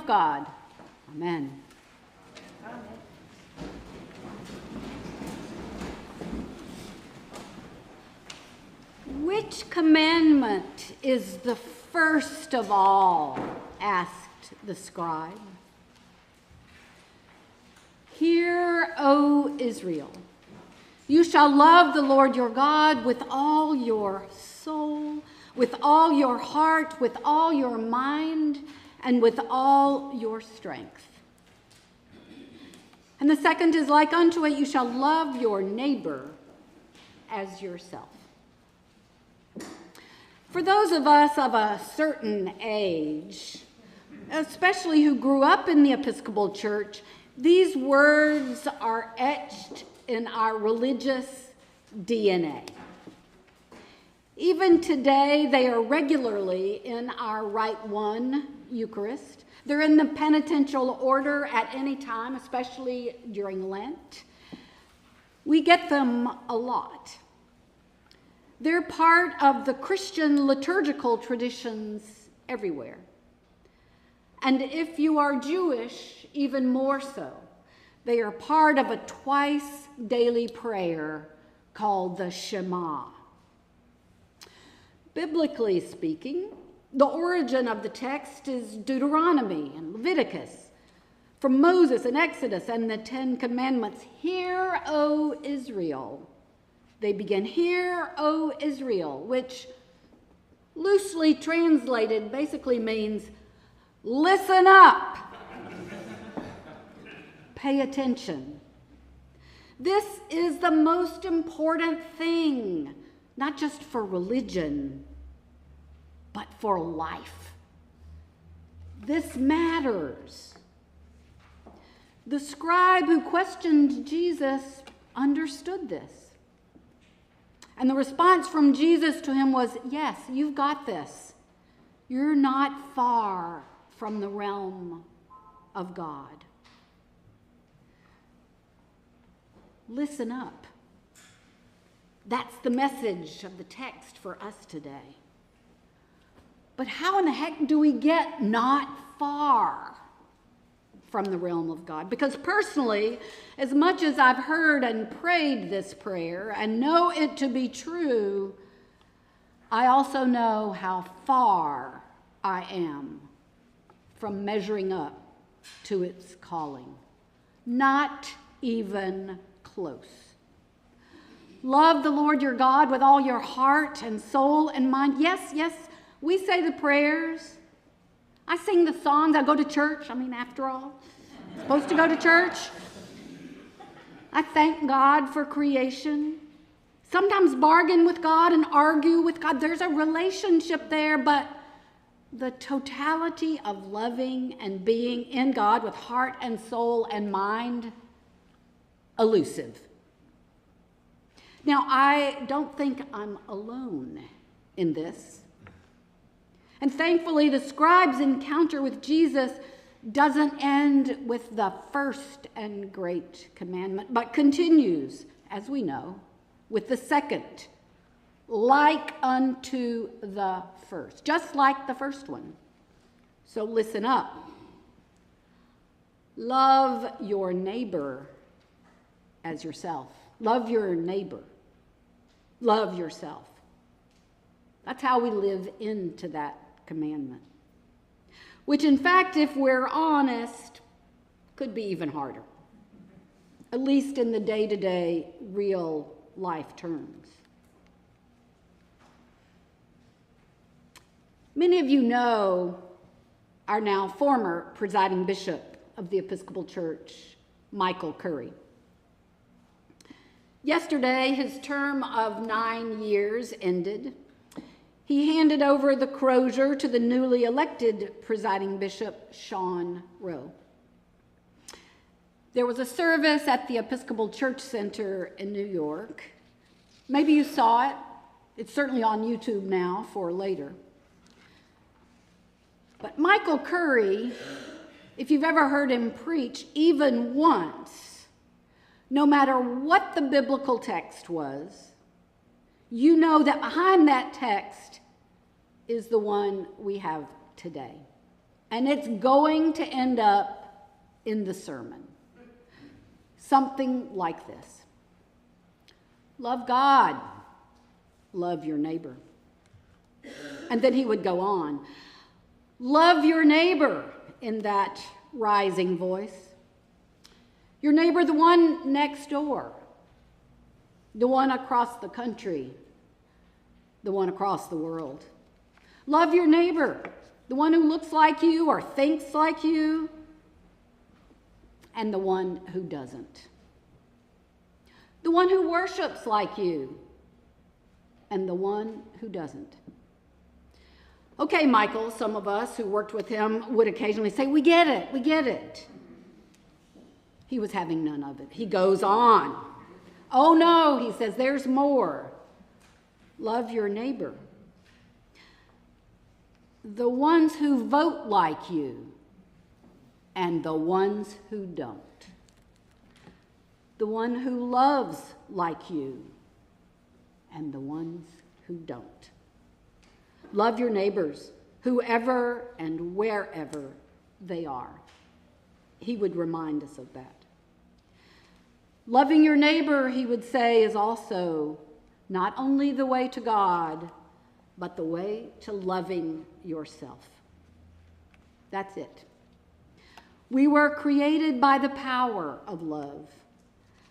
of God. Amen. Which commandment is the first of all? Asked the scribe. Hear, O Israel, you shall love the Lord your God with all your soul, with all your heart, with all your mind, and with all your strength. And the second is like unto it, you shall love your neighbor as yourself. For those of us of a certain age, especially who grew up in the Episcopal Church, these words are etched in our religious DNA. Even today, they are regularly in our Rite One Eucharist. They're in the penitential order at any time, especially during Lent. We get them a lot. They're part of the Christian liturgical traditions everywhere. And if you are Jewish, even more so. They are part of a twice daily prayer called the Shema. Biblically speaking, the origin of the text is Deuteronomy and Leviticus, from Moses and Exodus and the Ten Commandments. Hear, O Israel. They begin, Hear, O Israel, which loosely translated basically means, listen up. Pay attention. This is the most important thing, not just for religion, but for life. This matters. The scribe who questioned Jesus understood this. And the response from Jesus to him was, yes, you've got this. You're not far from the realm of God. Listen up. That's the message of the text for us today. But how in the heck do we get not far from the realm of God? Because personally, as much as I've heard and prayed this prayer and know it to be true, I also know how far I am from measuring up to its calling. Not even close. Love the Lord your God with all your heart and soul and mind. Yes, we say the prayers. I sing the songs. I go to church. After all, I'm supposed to go to church. I thank God for creation. Sometimes bargain with God and argue with God. There's a relationship there, but the totality of loving and being in God with heart and soul and mind, elusive. Now, I don't think I'm alone in this. And thankfully, the scribe's encounter with Jesus doesn't end with the first and great commandment, but continues, as we know, with the second, like unto the first, just like the first one. So listen up. Love your neighbor as yourself. Love your neighbor. Love yourself. That's how we live into that commandment. Which, in fact, if we're honest, could be even harder. At least in the day-to-day, real life terms. Many of you know our now former presiding bishop of the Episcopal Church, Michael Curry. Yesterday, his term of 9 years ended. He handed over the crozier to the newly elected presiding bishop, Sean Rowe. There was a service at the Episcopal Church Center in New York. Maybe you saw it. It's certainly on YouTube now for later. But Michael Curry, if you've ever heard him preach even once, no matter what the biblical text was, you know that behind that text is the one we have today. And it's going to end up in the sermon. Something like this. Love God. Love your neighbor. And then he would go on. Love your neighbor, in that rising voice. Your neighbor, the one next door. The one across the country. The one across the world. Love your neighbor, the one who looks like you or thinks like you, and the one who doesn't. The one who worships like you, and the one who doesn't. Okay, Michael, some of us who worked with him would occasionally say, we get it. He was having none of it. He goes on. Oh no, he says, there's more. Love your neighbor. The ones who vote like you and the ones who don't. The one who loves like you and the ones who don't. Love your neighbors, whoever and wherever they are. He would remind us of that. Loving your neighbor, he would say, is also not only the way to God, but the way to loving yourself. That's it. We were created by the power of love,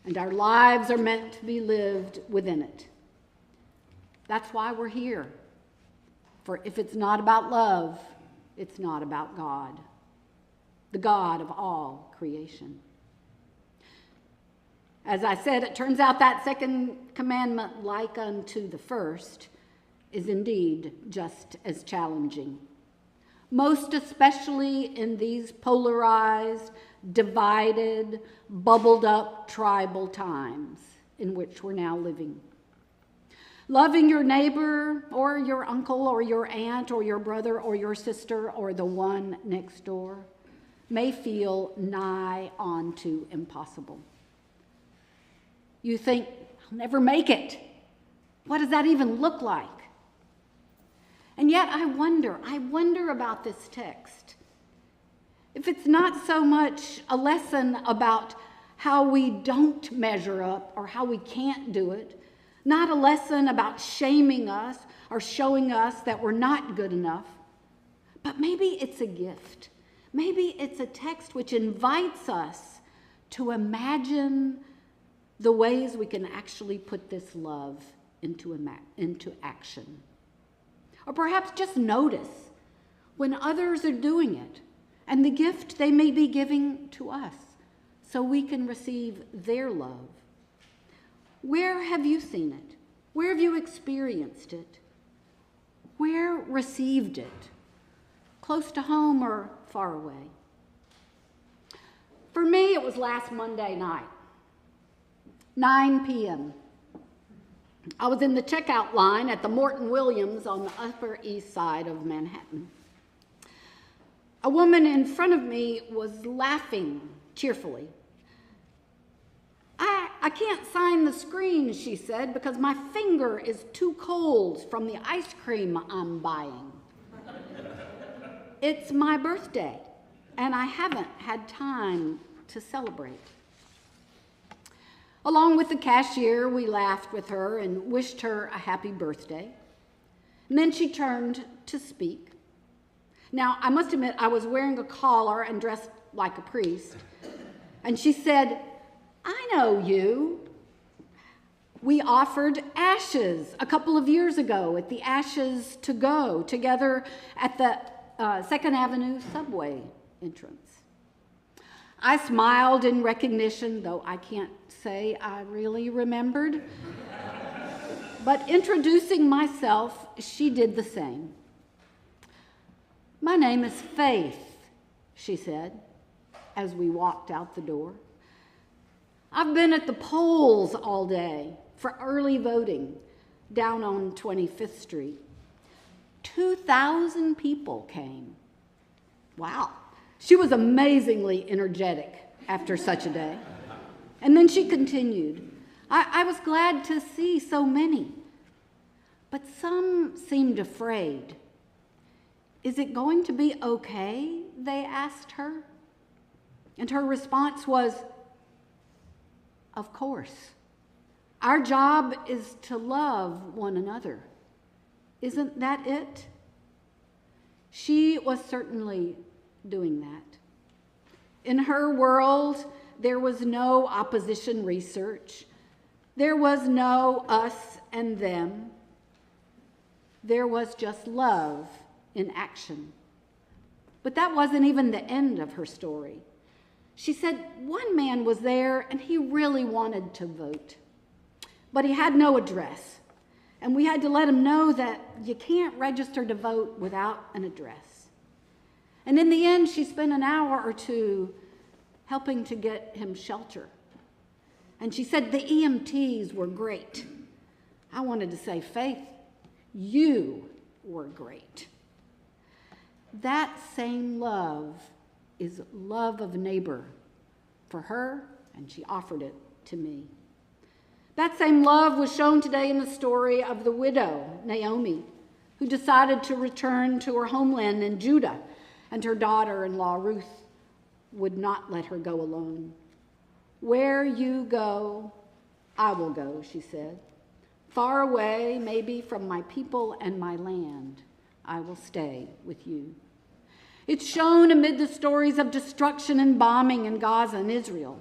and our lives are meant to be lived within it. That's why we're here. For if it's not about love, it's not about God, the God of all creation. As I said, it turns out that second commandment, like unto the first, is indeed just as challenging. Most especially in these polarized, divided, bubbled up tribal times in which we're now living. Loving your neighbor or your uncle or your aunt or your brother or your sister or the one next door may feel nigh on to impossible. You think, I'll never make it. What does that even look like? And yet I wonder about this text. If it's not so much a lesson about how we don't measure up or how we can't do it, not a lesson about shaming us or showing us that we're not good enough, but maybe it's a gift. Maybe it's a text which invites us to imagine the ways we can actually put this love into action. Or perhaps just notice when others are doing it and the gift they may be giving to us so we can receive their love. Where have you seen it? Where have you experienced it? Where received it? Close to home or far away? For me, it was last Monday night, 9 p.m. I was in the checkout line at the Morton Williams on the Upper East Side of Manhattan. A woman in front of me was laughing cheerfully. I can't sign the screen, she said, because my finger is too cold from the ice cream I'm buying. It's my birthday, and I haven't had time to celebrate. Along with the cashier, we laughed with her and wished her a happy birthday. And then she turned to speak. Now, I must admit, I was wearing a collar and dressed like a priest. And she said, I know you. We offered ashes a couple of years ago at the Ashes to Go together at the 2nd Avenue subway entrance. I smiled in recognition, though I can't say I really remembered. But introducing myself, she did the same. My name is Faith, she said, as we walked out the door. I've been at the polls all day for early voting down on 25th Street. 2,000 people came. Wow. She was amazingly energetic after such a day. And then she continued, I was glad to see so many, but some seemed afraid. "Is it going to be okay?" they asked her. And her response was, "Of course. Our job is to love one another. Isn't that it?" She was certainly doing that. In her world, there was no opposition research. There was no us and them. There was just love in action. But that wasn't even the end of her story. She said one man was there and he really wanted to vote, but he had no address. And we had to let him know that you can't register to vote without an address. And in the end, she spent an hour or two helping to get him shelter. And she said the EMTs were great. I wanted to say, Faith, you were great. That same love is love of neighbor for her, and she offered it to me. That same love was shown today in the story of the widow, Naomi, who decided to return to her homeland in Judah, and her daughter-in-law, Ruth, would not let her go alone. "Where you go, I will go," she said. "Far away, maybe from my people and my land, I will stay with you." It's shown amid the stories of destruction and bombing in Gaza and Israel.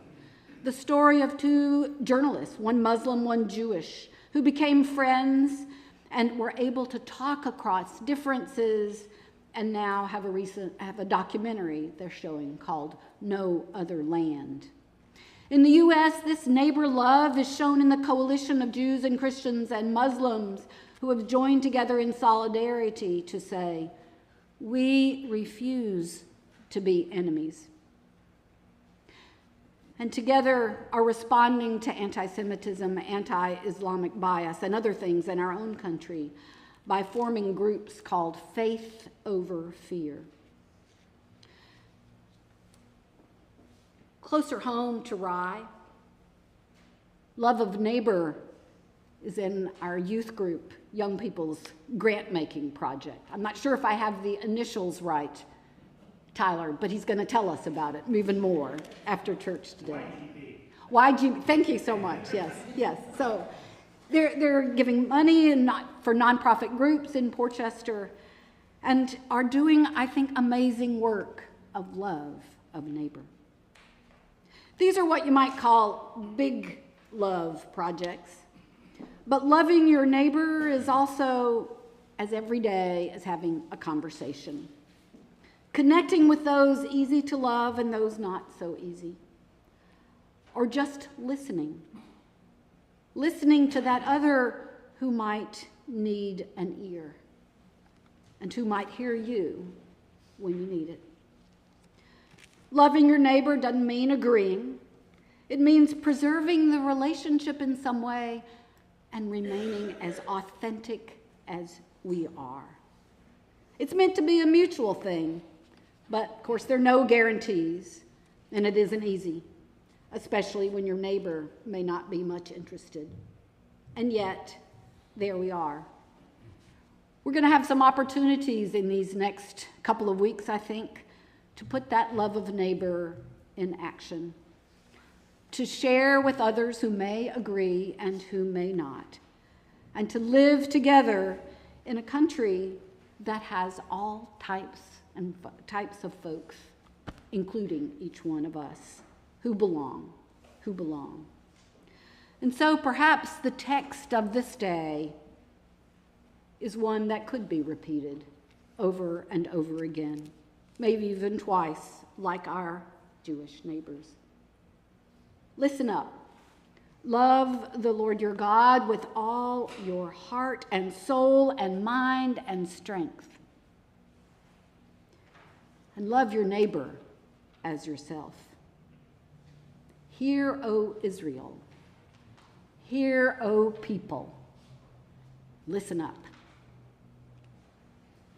The story of two journalists, one Muslim, one Jewish, who became friends and were able to talk across differences and now have a documentary they're showing called No Other Land. In the U.S., this neighbor love is shown in the coalition of Jews and Christians and Muslims who have joined together in solidarity to say, we refuse to be enemies. And together are responding to anti-Semitism, anti-Islamic bias, and other things in our own country by forming groups called Faith Over Fear. Closer home to Rye, love of neighbor is in our youth group, Young People's Grant-Making Project. I'm not sure if I have the initials right, Tyler, but he's going to tell us about it even more after church today. YGP. Thank you so much. Yes. So they're giving money for nonprofit groups in Portchester and are doing, I think, amazing work of love of neighbor. These are what you might call big love projects. But loving your neighbor is also as everyday as having a conversation. Connecting with those easy to love and those not so easy. Or just listening. Listening to that other who might need an ear and who might hear you when you need it. Loving your neighbor doesn't mean agreeing. It means preserving the relationship in some way and remaining as authentic as we are. It's meant to be a mutual thing, but of course there are no guarantees, and it isn't easy, especially when your neighbor may not be much interested. And yet, there we are. We're going to have some opportunities in these next couple of weeks, I think, to put that love of neighbor in action, to share with others who may agree and who may not, and to live together in a country that has all types of folks, including each one of us, who belong. And so perhaps the text of this day is one that could be repeated over and over again, maybe even twice, like our Jewish neighbors. Listen up. Love the Lord your God with all your heart and soul and mind and strength. And love your neighbor as yourself. Hear, O Israel. Hear, O people. Listen up.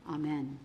Amen.